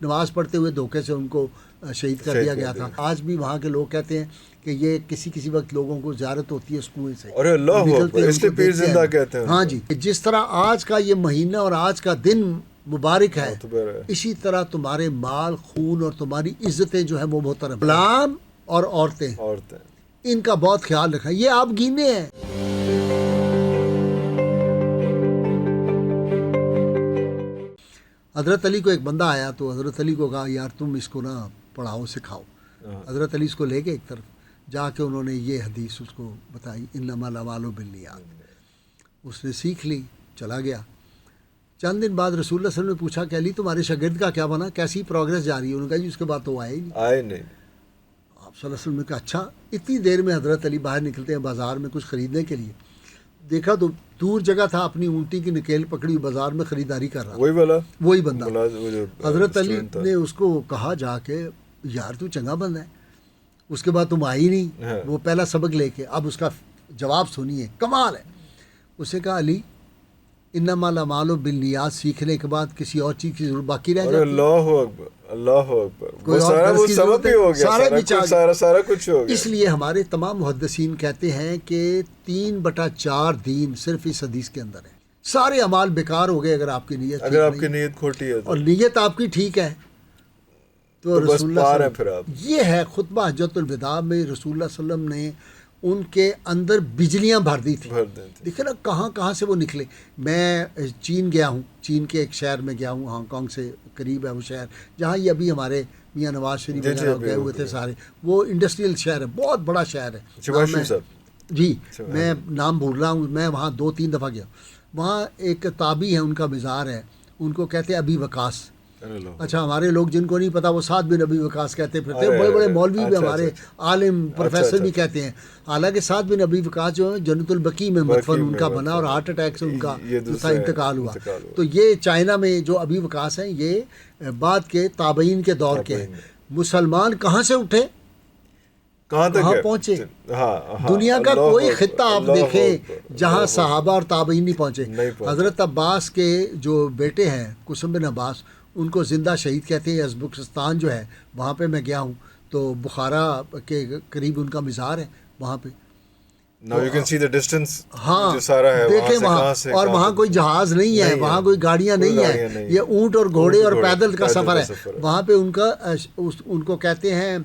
نماز پڑھتے ہوئے دھوکے سے ان کو شہید کر دیا گیا تھا. آج بھی وہاں کے لوگ کہتے ہیں کہ یہ کسی وقت لوگوں کو زیارت ہوتی ہے اس کنویں سے. اور اللہ اکبر، اس لیے پیر زندہ کہتے ہیں. ہاں جی، جس طرح آج کا یہ مہینہ اور آج کا دن مبارک ہے، اسی طرح تمہارے مال، خون اور تمہاری عزتیں جو ہیں وہ محترم. غلام اور عورتیں ان کا بہت خیال رکھیں. یہ آپ گینے ہیں. حضرت علی کو ایک بندہ آیا تو حضرت علی کو کہا یار تم اس کو نا پڑھاؤ سکھاؤ. حضرت علی اس کو لے گئے ایک طرف، جا کے انہوں نے یہ حدیث اس کو بتائی، انما الاعمال بالنیات. اس نے سیکھ لی، چلا گیا. چند دن بعد رسول اللہ صلی اللہ علیہ وسلم نے پوچھا کہ علی تمہارے شاگرد کا کیا بنا، کیسی پروگرس جاری ہے؟ انہوں نے کہا جی اس کے بعد تو آئے ہی نہیں. آپ صلی اللہ علیہ وسلم نے کہا اچھا. اتنی دیر میں حضرت علی باہر نکلتے ہیں بازار میں کچھ خریدنے کے لیے. دیکھا تو دور جگہ تھا، اپنی اونٹی کی نکیل پکڑی بازار میں خریداری کر رہا. وہی بندہ. حضرت علی نے اس کو کہا جا کے یار تو چنگا بندہ ہے، اس کے بعد تم آئی نہیں. وہ پہلا سبق لے کے اب اس کا جواب سنیے، کمال ہے. اس نے کہا علی انما الاعمال بالنیات سیکھنے کے بعد کسی اور چیز کی ضرورت باقی رہ جاتی. اللہ اکبر، اللہ اکبر. وہ سبب بھی ہو گیا، سارا کچھ ہو گیا. اس لیے ہمارے تمام محدثین کہتے ہیں کہ 3/4 دین صرف اس حدیث کے اندر ہے. سارے اعمال بیکار ہو گئے اگر آپ کی نیت کھوٹی ہے اور نیت آپ کی ٹھیک ہے تو رسول اللہ یہ ہے خطبہ حجۃ الوداع میں رسول اللہ صلی اللہ علیہ وسلم نے ان کے اندر بجلیاں بھر دی تھی. دیکھیں نا کہاں سے وہ نکلے. میں چین گیا ہوں، چین کے ایک شہر میں گیا ہوں، ہانگ کانگ سے قریب ہے وہ شہر، جہاں یہ ابھی ہمارے میاں نواز شریف وغیرہ گئے ہوئے تھے سارے. وہ انڈسٹریل شہر ہے، بہت بڑا شہر ہے. جی میں نام بھول رہا ہوں. میں وہاں 2-3 دفعہ گیا. وہاں ایک تابعی ہے، ان کا مزار ہے، ان کو کہتے ہیں ابی وقاص. اچھا ہمارے لوگ جن کو نہیں پتا وہ سعد بن ابی وقاص کہتے پھرتے. بڑے بڑے مولوی بھی ہمارے عالم پروفیسر بھی کہتے ہیں. حالانکہ سعد بن ابی وقاص جو ہے جنت البقیع میں مدفن ان کا بنا اور ہارٹ اٹیک سے ان کا انتقال ہوا. تو یہ چائنا میں جو ابی وقاص ہیں یہ بعد کے تابعین کے دور کے ہیں. مسلمان کہاں سے اٹھے، کہاں پہنچے. دنیا کا کوئی خطہ آپ دیکھیں جہاں صحابہ اور تابعین نہیں پہنچے. حضرت عباس کے جو بیٹے ہیں قسم بن عباس، ان کو زندہ شہید کہتے ہیں. ازبکستان جو ہے وہاں پہ میں گیا ہوں تو بخارا کے قریب ان کا مزار ہے وہاں پہ. ہاں دیکھیں وہاں، اور وہاں کوئی جہاز نہیں ہے، وہاں کوئی گاڑیاں نہیں ہیں، یہ اونٹ اور گھوڑے اور پیدل کا سفر ہے. وہاں پہ ان کو کہتے ہیں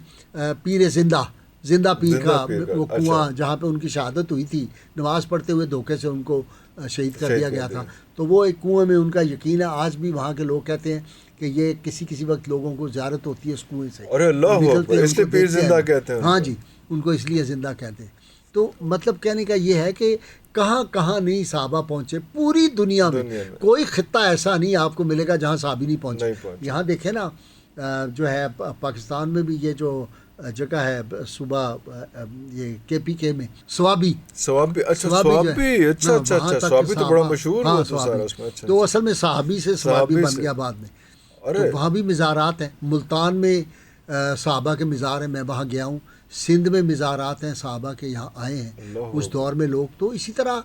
پیر زندہ پیر کا وہ کنواں جہاں پہ ان کی شہادت ہوئی تھی. نماز پڑھتے ہوئے دھوکے سے ان کو شہید کر دیا گیا تھا. تو وہ ایک کنویں میں ان کا یقین ہے. آج بھی وہاں کے لوگ کہتے ہیں کہ یہ کسی وقت لوگوں کو زیارت ہوتی ہے اس کنویں سے. اور اللہ اکبر، اس لیے پیر زندہ کہتے ہیں. ہاں جی، ان کو اس لیے زندہ کہتے ہیں. تو مطلب کہنے کا یہ ہے کہ کہاں نہیں صحابہ پہنچے. پوری دنیا میں کوئی خطہ ایسا نہیں آپ کو ملے گا جہاں صحابی نہیں پہنچے. یہاں دیکھیں نا جو ہے پاکستان میں بھی یہ جو جگہ ہے صوبہ یہ KPK میں سوابی تو بڑا مشہور ہے. تو اصل میں صحابی سے سوابی بن گیا بعد میں. تو وہاں بھی مزارات ہیں. ملتان میں صحابہ کے مزار ہیں، میں وہاں گیا ہوں. سندھ میں مزارات ہیں صحابہ کے، یہاں آئے ہیں اس دور میں لوگ. تو اسی طرح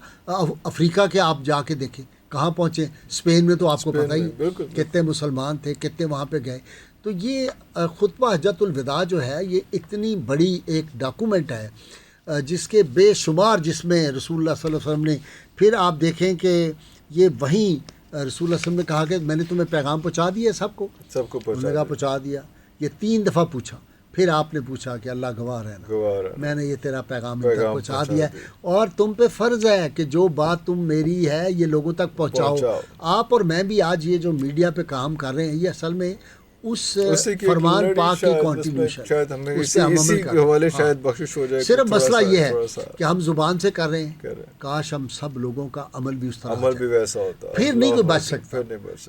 افریقہ کے آپ جا کے دیکھیں کہاں پہنچے. اسپین میں تو آپ کو پتہ ہی کتنے مسلمان تھے، کتنے وہاں پہ گئے. تو یہ خطبہ حجۃ الوداع جو ہے یہ اتنی بڑی ایک ڈاکومنٹ ہے جس کے بے شمار، جس میں رسول اللہ صلی اللہ علیہ وسلم نے، پھر آپ دیکھیں کہ یہ وہیں رسول اللہ صلی اللہ علیہ وسلم نے کہا کہ میں نے تمہیں پیغام پہنچا دیا سب کو پہنچا دیا. یہ 3 دفعہ پوچھا. پھر آپ نے پوچھا کہ اللہ گواہ رہنا، میں نے یہ تیرا پیغام پہنچا دیا ہے اور تم پہ فرض ہے کہ جو بات تم میری ہے یہ لوگوں تک پہنچاؤ. آپ اور میں بھی آج یہ جو میڈیا پہ کام کر رہے ہیں یہ اصل میں اس فرمان پاک کی کنٹینیوشن، اس سے ہم عمل کر رہے ہیں. صرف مسئلہ یہ ہے کہ ہم زبان سے کر رہے ہیں، کاش ہم سب لوگوں کا عمل بھی اس طرح بھی ویسا ہوتا، پھر نہیں کوئی بچ سکتا.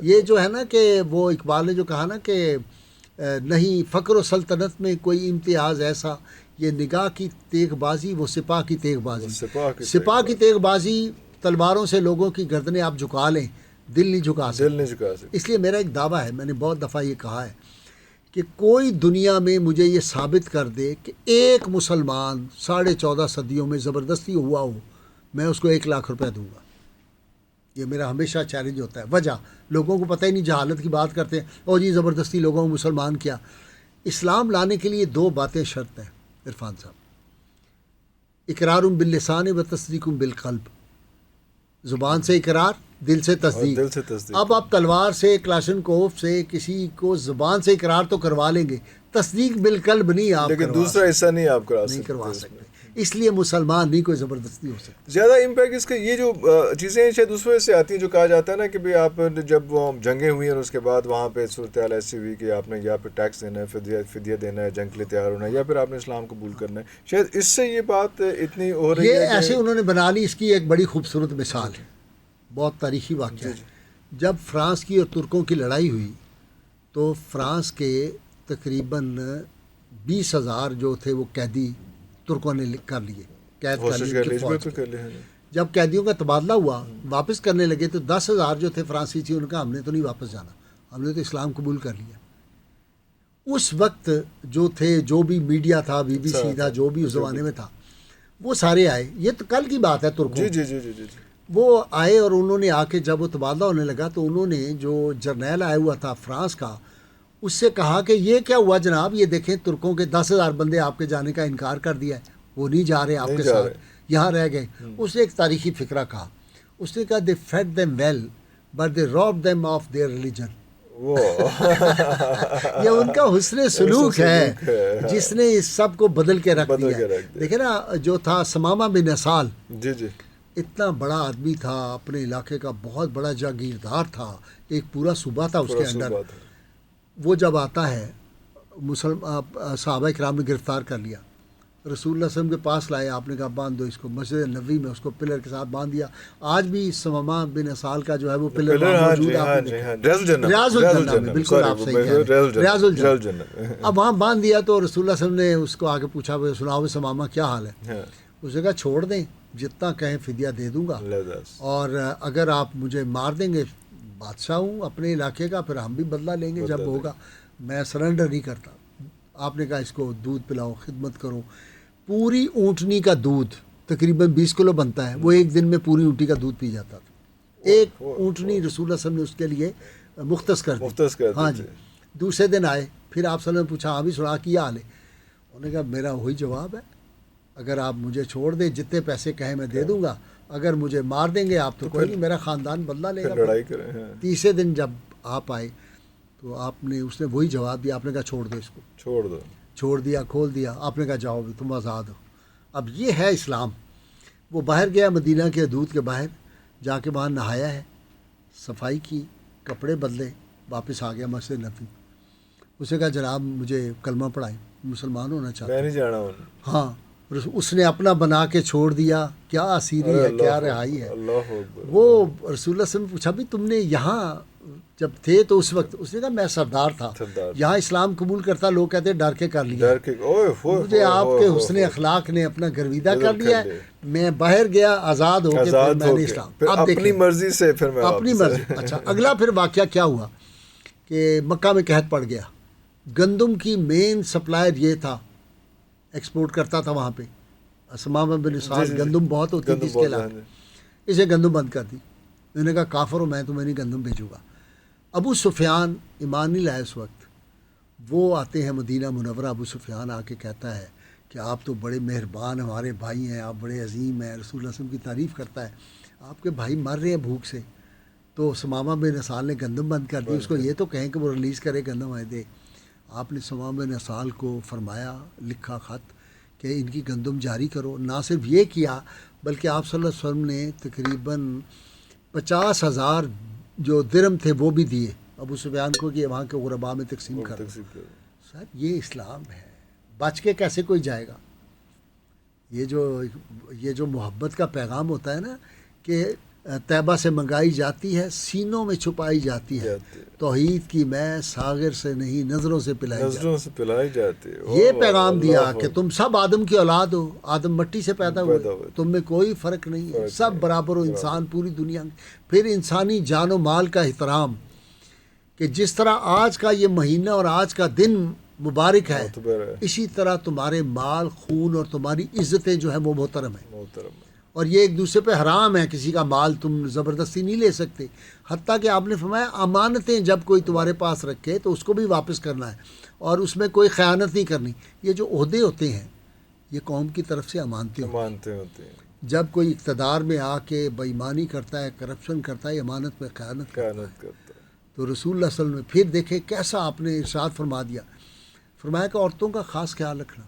یہ جو ہے نا کہ وہ اقبال نے جو کہا نا کہ نہیں فقر و سلطنت میں کوئی امتیاز ایسا، یہ نگاہ کی تیغ بازی وہ سپاہ کی تیغ بازی. سپاہ کی تیغ بازی تلواروں سے لوگوں کی گردنیں آپ جھکا لیں، دل نہیں جھکا سکتے. اس لیے میرا ایک دعویٰ ہے، میں نے بہت دفعہ یہ کہا ہے کہ کوئی دنیا میں مجھے یہ ثابت کر دے کہ ایک مسلمان 14.5 صدیوں میں زبردستی ہوا ہو، میں اس کو 1 لاکھ روپے دوں گا. یہ میرا ہمیشہ چیلنج ہوتا ہے. وجہ لوگوں کو پتہ ہی نہیں، جہالت کی بات کرتے ہیں، اور جی زبردستی لوگوں کو مسلمان کیا. اسلام لانے کے لیے 2 باتیں شرط ہیں عرفان صاحب. اقرار باللسان و تصدیق بالقلب. زبان سے اقرار، دل سے تصدیق. اب آپ تلوار سے، کلاشن کوف سے کسی کو زبان سے اقرار تو کروا لیں گے، تصدیق بالقلب نہیں آپ لیکن دوسرا حصہ نہیں آپ کروا سکتے. اس لیے مسلمان نہیں کوئی زبردستی ہو سکتی. زیادہ امپیکٹ اس کے یہ جو چیزیں ہیں شاید اس وجہ سے آتی ہیں جو کہا جاتا ہے نا کہ بھئی آپ جب وہ جنگیں ہوئی ہیں اور اس کے بعد وہاں پہ صورتحال ایسی ہوئی کہ آپ نے یا پھر ٹیکس دینا ہے، فدیہ دینا ہے، جنگ کے لیے تیار ہونا ہے، یا پھر آپ نے اسلام قبول کرنا ہے، شاید اس سے یہ بات اتنی ہو رہی ہے. یہ ایسے انہوں نے بنا لی. اس کی ایک بڑی خوبصورت مثال ہے، بہت تاریخی واقعہ ہے. جب فرانس کی اور ترکوں کی لڑائی ہوئی تو فرانس کے تقریباً 20,000 جو تھے وہ قیدی ترکوں نے کر لیے، قید کر لیے. جب قیدیوں کا تبادلہ ہوا، واپس کرنے لگے تو 10,000 جو تھے فرانسی تھے، ان کا ہم نے تو نہیں واپس جانا، ہم نے تو اسلام قبول کر لیا. اس وقت جو تھے، جو بھی میڈیا تھا، BBC تھا، جو بھی اس زمانے میں تھا، وہ سارے آئے. یہ تو کل کی بات ہے. ترکوں جی وہ آئے اور انہوں نے آ کے جب وہ تبادلہ ہونے لگا تو انہوں نے جو جرنیل آیا ہوا تھا فرانس کا، اس سے کہا کہ یہ کیا ہوا جناب، یہ دیکھیں ترکوں کے 10,000 بندے آپ کے جانے کا انکار کر دیا ہے، وہ نہیں جا رہے آپ کے ساتھ، یہاں رہ گئے. اس نے ایک تاریخی فقرہ کہا. اس نے کہا they fed them well but they robbed them of their religion. یہ ان کا حسن سلوک ہے جس نے اس سب کو بدل کے رکھ دیا. دیکھیں نا جو تھا ثمامہ بن اسال، اتنا بڑا آدمی تھا، اپنے علاقے کا بہت بڑا جاگیردار تھا، ایک پورا صوبہ تھا اس کے اندر. وہ جب آتا ہے صحابہ کرام نے گرفتار کر لیا، رسول اللہ صلی اللہ علیہ وسلم کے پاس لائے. آپ نے کہا باندھ دو اس کو. مسجد نبوی میں اس کو پلر کے ساتھ باندھ دیا. آج بھی ثمامہ بن اسال کا جو ہے وہ پلر موجود ہے، ریاض الجنہ میں. بالکل آپ صحیح کہہ رہے ہیں، ریاض الجنہ. اب وہاں باندھ دیا تو رسول اللہ صلی اللہ علیہ وسلم نے اس کو آگے پوچھا، سناؤ ثمامہ کیا حال ہے؟ اس نے کہا چھوڑ دیں، جتنا کہیں فدیہ دے دوں گا، اور اگر آپ مجھے مار دیں گے، بادشاہ ہوں اپنے علاقے کا، پھر ہم بھی بدلہ لیں گے جب ہوگا، میں سرنڈر نہیں کرتا. آپ نے کہا اس کو دودھ پلاؤ، خدمت کرو. پوری اونٹنی کا دودھ تقریباً 20 کلو بنتا ہے، وہ ایک دن میں پوری اونٹی کا دودھ پی جاتا تھا. ایک اونٹنی رسول اللہ صلی اللہ علیہ وسلم نے اس کے لیے مختص کر دی. ہاں جی. دوسرے دن آئے، پھر آپ صلی اللہ علیہ وسلم نے پوچھا ہاں بھی سنا کیا حال ہے؟ انہوں نے کہا میرا وہی جواب ہے، اگر آپ مجھے چھوڑ دیں جتنے پیسے کہیں میں دے دوں گا، اگر مجھے مار دیں گے آپ تو کوئی نہیں، میرا خاندان بدلہ لے گا. تیسرے دن جب آپ آئے تو آپ نے، اس نے وہی جواب دیا. آپ نے کہا چھوڑ دو اس کو، چھوڑ دیا، کھول دیا. آپ نے کہا جاؤ بھی تم آزاد ہو. اب یہ ہے اسلام. وہ باہر گیا مدینہ کے حدود کے باہر، جا کے وہاں نہایا ہے، صفائی کی، کپڑے بدلے، واپس آ گیا مسجد نبوی. اسے کہا جناب مجھے کلمہ پڑھائیں، مسلمان ہونا چاہتا ہوں. میں نہیں جانا. ہاں، اس نے اپنا بنا کے چھوڑ دیا. کیا اسیری ہے، کیا رہائی ہے. وہ رسول اللہ صلی اللہ علیہ وسلم نے پوچھا بھی تم نے یہاں جب تھے تو اس وقت، اس نے کہا میں سردار تھا، یہاں اسلام قبول کرتا لوگ کہتے ڈر کے کر لیا، مجھے آپ کے حسن اخلاق نے اپنا گرویدہ کر لیا ہے، میں باہر گیا آزاد ہو کے، پھر میں نے اسلام اپنی مرضی سے، پھر میں اپنی مرضی. اچھا، اگلا پھر واقعہ کیا ہوا کہ مکہ میں قحط پڑ گیا. گندم کی مین سپلائر یہ تھا، ایکسپورٹ کرتا تھا وہاں پہ. ثمامہ بن اسال گندم بہت ہوتی تھی اس کے علاقے، اسے گندم بند کر دی. میں نے کہا کافر ہو، میں تمہیں نہیں گندم بھیجوں گا. ابو سفیان ایمان نہیں لائے اس وقت. وہ آتے ہیں مدینہ منورہ. ابو سفیان آ کے کہتا ہے کہ آپ تو بڑے مہربان ہمارے بھائی ہیں، آپ بڑے عظیم ہیں. رسول اللہ صلی اللہ علیہ وسلم کی تعریف کرتا ہے. آپ کے بھائی مر رہے ہیں بھوک سے. تو ثمامہ بن اسال نے گندم بند کر دی. اس کو یہ تو کہیں کہ وہ ریلیز کرے گندم آئے دے. آپ نے ثمامہ بن اسال کو فرمایا، لکھا خط کہ ان کی گندم جاری کرو. نہ صرف یہ کیا بلکہ آپ صلی اللہ علیہ وسلم نے تقریباً 50,000 جو درم تھے وہ بھی دیے ابو سفیان کو کہ وہاں کے غرباء میں تقسیم کر دو. سر یہ اسلام ہے. بچ کے کیسے کوئی جائے گا؟ یہ جو محبت کا پیغام ہوتا ہے نا کہ طیبہ سے منگائی جاتی ہے، سینوں میں چھپائی جاتی ہے، توحید کی میں ساغر سے نہیں نظروں سے پلائی جاتی ہے. یہ پیغام دیا کہ تم سب آدم کی اولاد ہو، آدم مٹی سے پیدا ہوئے، تم میں کوئی فرق نہیں ہے، سب برابر ہو انسان پوری دنیا میں. پھر انسانی جان و مال کا احترام، کہ جس طرح آج کا یہ مہینہ اور آج کا دن مبارک ہے، اسی طرح تمہارے مال، خون اور تمہاری عزتیں جو ہیں وہ محترم ہیں. اور یہ ایک دوسرے پہ حرام ہے، کسی کا مال تم زبردستی نہیں لے سکتے. حتیٰ کہ آپ نے فرمایا امانتیں جب کوئی تمہارے پاس رکھے تو اس کو بھی واپس کرنا ہے اور اس میں کوئی خیانت نہیں کرنی. یہ جو عہدے ہوتے ہیں یہ قوم کی طرف سے امانتیں ہوتی ہیں. جب کوئی اقتدار میں آ کے بے ایمانی کرتا ہے، کرپشن کرتا ہے، امانت میں خیانت کرتا ہے. تو رسول اللہ صلی اللہ علیہ وسلم پھر دیکھیں کیسا آپ نے ارشاد فرما دیا، فرمایا کہ عورتوں کا خاص خیال رکھنا.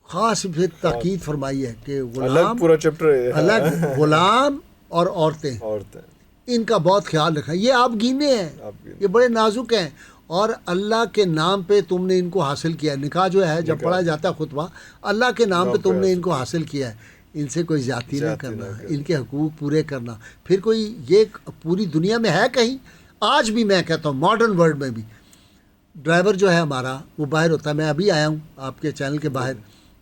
خاص پھر تاکید فرمائی ہے کہ غلام، پورا چیپٹر ہے الگ غلام اور عورتیں ان کا بہت خیال رکھنا. یہ آپ گینے ہیں، یہ بڑے نازک ہیں، اور اللہ کے نام پہ تم نے ان کو حاصل کیا ہے. نکاح جو ہے جب پڑھا جاتا ہے خطبہ، اللہ کے نام پہ تم نے ان کو حاصل کیا ہے. ان سے کوئی زیادتی نہ کرنا، ان کے حقوق پورے کرنا. پھر کوئی یہ پوری دنیا میں ہے کہیں؟ آج بھی میں کہتا ہوں ماڈرن ورلڈ میں بھی ڈرائیور جو ہے ہمارا وہ باہر ہوتا ہے. میں ابھی آیا ہوں آپ کے چینل کے باہر،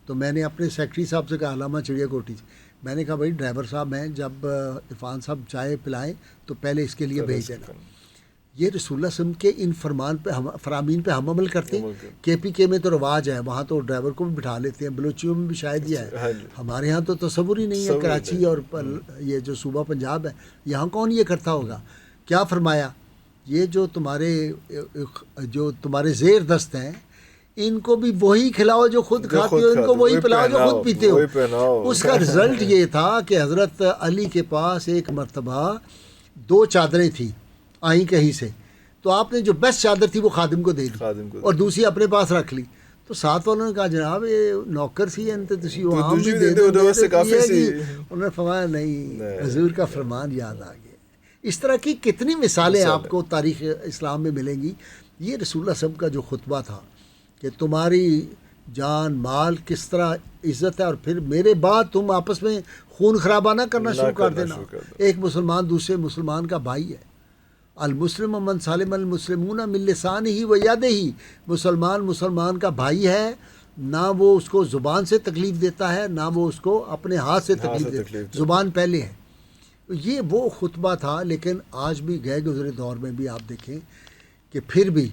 تو میں نے اپنے سیکرٹری صاحب سے کہا، علامہ چڑیا کوٹھی سے، میں نے کہا بھائی ڈرائیور صاحب میں جب عرفان صاحب چائے پلائیں تو پہلے اس کے لیے بھیج دینا. یہ رسول اللہ صلی اللہ علیہ وسلم کے ان فرامین پہ ہم عمل کرتے ہیں. کے پی کے میں تو رواج ہے، وہاں تو ڈرائیور کو بھی بٹھا لیتے ہیں، بلوچیوں میں بھی شاید یہ ہے. ہمارے ہاں تو تصور ہی نہیں ہے. کراچی اور یہ جو صوبہ پنجاب ہے یہاں کون یہ کرتا ہوگا. کیا فرمایا، یہ جو تمہارے زیر دست ہیں ان کو بھی وہی کھلاؤ جو خود کھاتے ہو، ان کو وہی پلاؤ جو خود پیتے ہو. اس کا رزلٹ یہ تھا کہ حضرت علی کے پاس ایک مرتبہ 2 چادریں تھیں آئیں کہیں سے، تو آپ نے جو بیسٹ چادر تھی وہ خادم کو دے دی اور دوسری اپنے پاس رکھ لی. تو ساتھ والوں نے کہا جناب یہ نوکر سی ہے، انہوں نے فرمایا نہیں، حضور کا فرمان یاد آ گیا. اس طرح کی کتنی مثالیں آپ کو تاریخ اسلام میں ملیں گی. یہ رسول اللہ صلی اللہ علیہ وسلم کا جو خطبہ تھا کہ تمہاری جان مال کس طرح عزت ہے، اور پھر میرے بعد تم آپس میں خون خرابہ نہ کرنا شروع کر دینا. ایک مسلمان دوسرے مسلمان کا بھائی ہے. المسلم من سالم المسلمون من لسانہ و یدہ. مسلمان کا بھائی ہے، نہ وہ اس کو زبان سے تکلیف دیتا ہے نہ وہ اس کو اپنے ہاتھ سے تکلیف دیتا ہے. زبان پہلے ہے. یہ وہ خطبہ تھا. لیکن آج بھی گئے گزرے دور میں بھی آپ دیکھیں کہ پھر بھی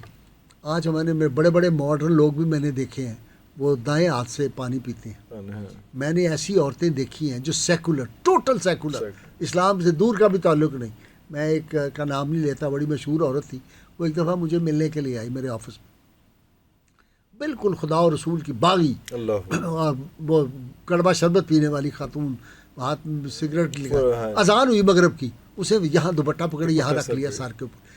آج ہمارے بڑے بڑے ماڈرن لوگ بھی میں نے دیکھے ہیں وہ دائیں ہاتھ سے پانی پیتے ہیں. میں نے ایسی عورتیں دیکھی ہیں جو سیکولر، ٹوٹل سیکولر، اسلام سے دور کا بھی تعلق نہیں. میں ایک کا نام نہیں لیتا، بڑی مشہور عورت تھی. وہ ایک دفعہ مجھے ملنے کے لیے آئی میرے آفس میں، بالکل خدا و رسول کی باغی، اور وہ کڑوا شربت پینے والی خاتون، ہاتھ سگریٹ لیا. اذان ہوئی مغرب کی، اسے یہاں دوپٹہ پکڑے یہاں رکھ لیا سار کے اوپر.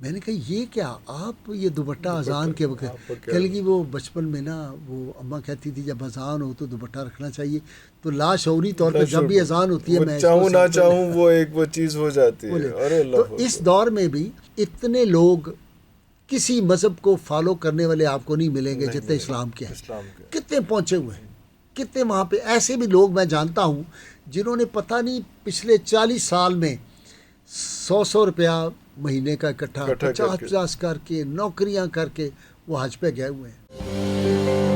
میں نے کہا یہ کیا آپ یہ دوپٹہ اذان کے وقت؟ کہنے لگی وہ بچپن میں نا وہ اماں کہتی تھی جب اذان ہو تو دوپٹہ رکھنا چاہیے. تو لاشعوری طور پہ جب بھی اذان ہوتی ہے میں چاہوں نہ چاہوں وہ چیز ہو جاتی ہے. تو اس دور میں بھی اتنے لوگ کسی مذہب کو فالو کرنے والے آپ کو نہیں ملیں گے جتنے اسلام کے ہیں. کتنے پہنچے ہوئے ہیں، کتنے وہاں پہ ایسے بھی لوگ میں جانتا ہوں جنہوں نے پتہ نہیں پچھلے 40 سال میں 100 روپیہ مہینے کا اکٹھا 50 کر کے نوکریاں کر کے وہ حج پہ گئے ہوئے ہیں.